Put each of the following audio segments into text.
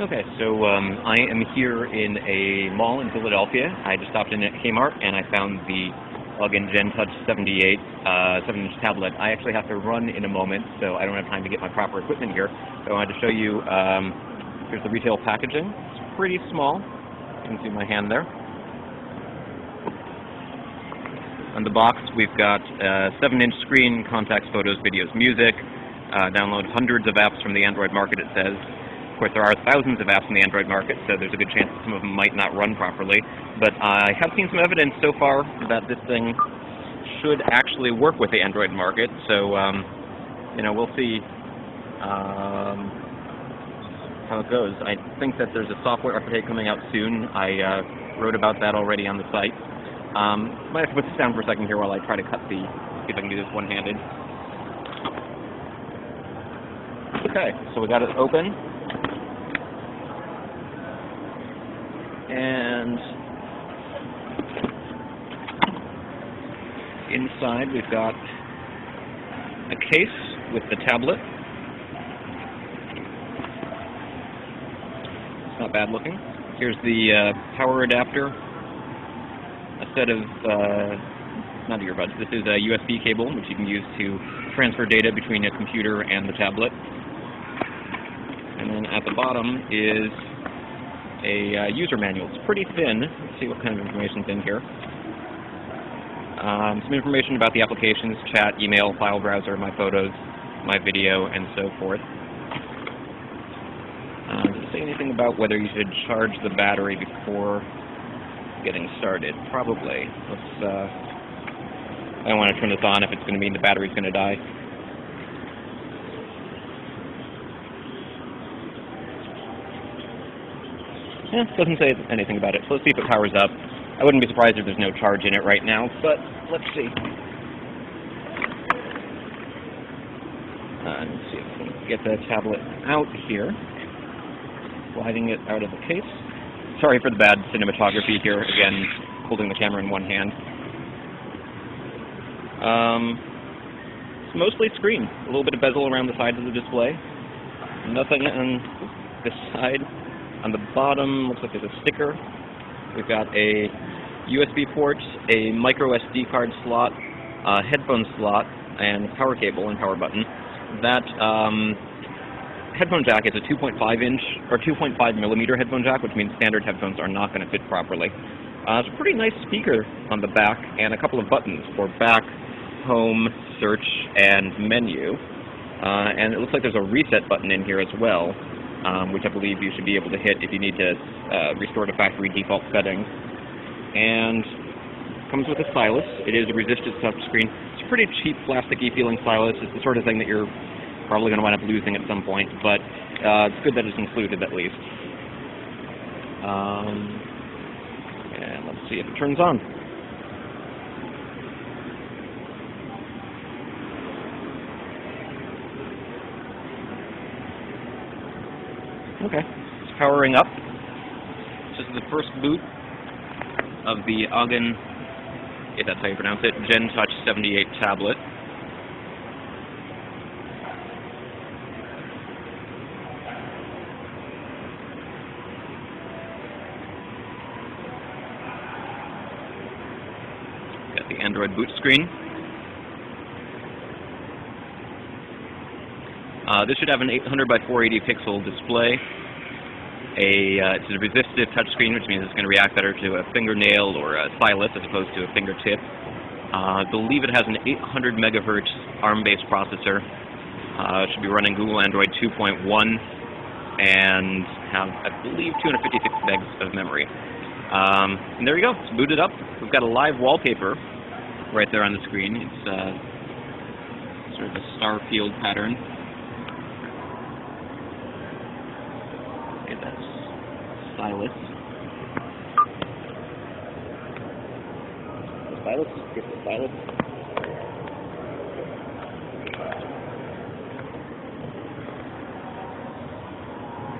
Okay, so I am here in a mall in Philadelphia. I just stopped in at Kmart and I found the Augen GenTouch78 7-inch tablet. I actually have to run in a moment, so I don't have time to get my proper equipment here. So I wanted to show you, here's the retail packaging. It's pretty small. You can see my hand there. On the box, we've got a 7-inch screen, contacts, photos, videos, music. Download hundreds of apps from the Android market, it says. Of course, there are thousands of apps in the Android market, so there's a good chance that some of them might not run properly. But I have seen some evidence so far that this thing should actually work with the Android market. So, we'll see how it goes. I think that there's a software update coming out soon. I wrote about that already on the site. Might have to put this down for a second here while I try to see if I can do this one-handed. Okay, so we got it open. And inside we've got a case with the tablet. It's not bad looking. Here's the power adapter, a set of, not earbuds, this is a USB cable which you can use to transfer data between a computer and the tablet. And then at the bottom is a user manual. It's pretty thin. Let's see what kind of information's in here. Some information about the applications, chat, email, file browser, my photos, my video, and so forth. Does it say anything about whether you should charge the battery before getting started? Probably. I don't want to turn this on if it's going to mean the battery's going to die. Yeah, it doesn't say anything about it, so let's see if it powers up. I wouldn't be surprised if there's no charge in it right now, but let's see. Let's see if we can get the tablet out here. Sliding it out of the case. Sorry for the bad cinematography here, again, holding the camera in one hand. It's mostly screen. A little bit of bezel around the sides of the display. Nothing on this side. On the bottom, looks like there's a sticker. We've got a USB port, a micro SD card slot, a headphone slot, and a power cable and power button. That headphone jack is a 2.5-inch or 2.5 millimeter headphone jack, which means standard headphones are not going to fit properly. It's a pretty nice speaker on the back and a couple of buttons for back, home, search, and menu. And it looks like there's a reset button in here as well. Which I believe you should be able to hit if you need to restore to factory default settings. And comes with a stylus. It is a resistive touchscreen. It's a pretty cheap, plasticky feeling stylus. It's the sort of thing that you're probably going to wind up losing at some point, but it's good that it's included at least. And let's see if it turns on. Okay, it's powering up. This is the first boot of the Augen, if that's how you pronounce it, GenTouch78 tablet. Got the Android boot screen. This should have an 800 by 480 pixel display. It's a resistive touchscreen, which means it's going to react better to a fingernail or a stylus as opposed to a fingertip. I believe it has an 800 megahertz ARM-based processor. It should be running Google Android 2.1 and have, I believe, 256 megs of memory. And there you go. It's booted up. We've got a live wallpaper right there on the screen. It's sort of a star field pattern. Okay, that's Stylus. The Stylus? Get the Stylus.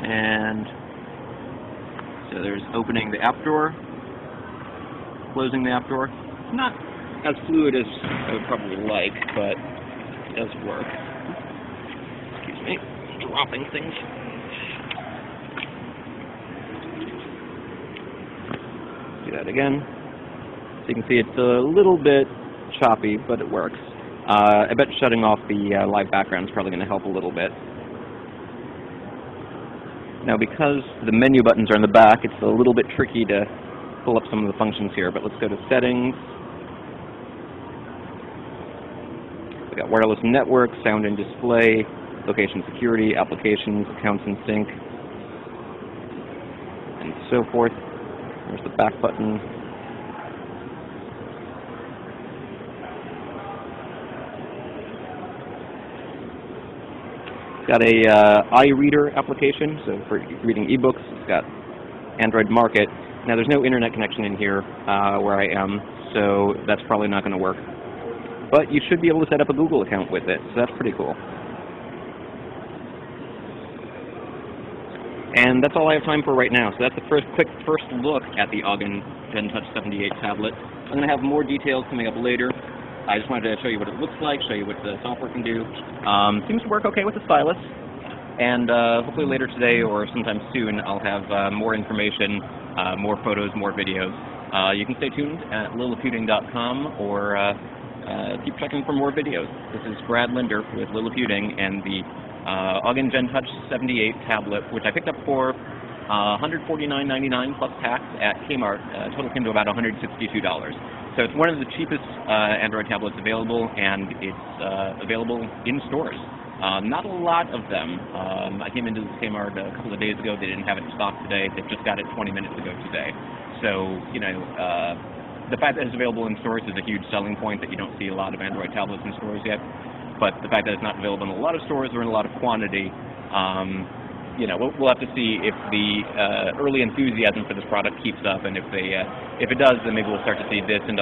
And so there's opening the app drawer, closing the app drawer. Not as fluid as I would probably like, but it does work. Excuse me, dropping things. that again. So you can see it's a little bit choppy, but it works. I bet shutting off the live background is probably going to help a little bit. Now, because the menu buttons are in the back, it's a little bit tricky to pull up some of the functions here, but let's go to Settings. We got Wireless Network, Sound and Display, Location Security, Applications, Accounts and Sync, and so forth. There's the back button. It's got a iReader application, so for reading ebooks. It's got Android Market. Now there's no internet connection in here where I am, so that's probably not going to work. But you should be able to set up a Google account with it, so that's pretty cool. And that's all I have time for right now. So that's the quick first look at the Augen GenTouch78 tablet. I'm going to have more details coming up later. I just wanted to show you what it looks like, show you what the software can do. Seems to work okay with the Stylus. And hopefully later today or sometime soon I'll have more information, more photos, more videos. You can stay tuned at lillipuding.com or keep checking for more videos. This is Brad Linder with Lillipuding and the Augen GenTouch78 tablet, which I picked up for $149.99 plus tax at Kmart. Total came to about $162. So it's one of the cheapest Android tablets available, and it's available in stores. Not a lot of them. I came into Kmart a couple of days ago. They didn't have it in stock today. They just got it 20 minutes ago today. So, you know, the fact that it's available in stores is a huge selling point, that you don't see a lot of Android tablets in stores yet. But the fact that it's not available in a lot of stores or in a lot of quantity, you know, we'll have to see if the early enthusiasm for this product keeps up, and if it does, then maybe we'll start to see this and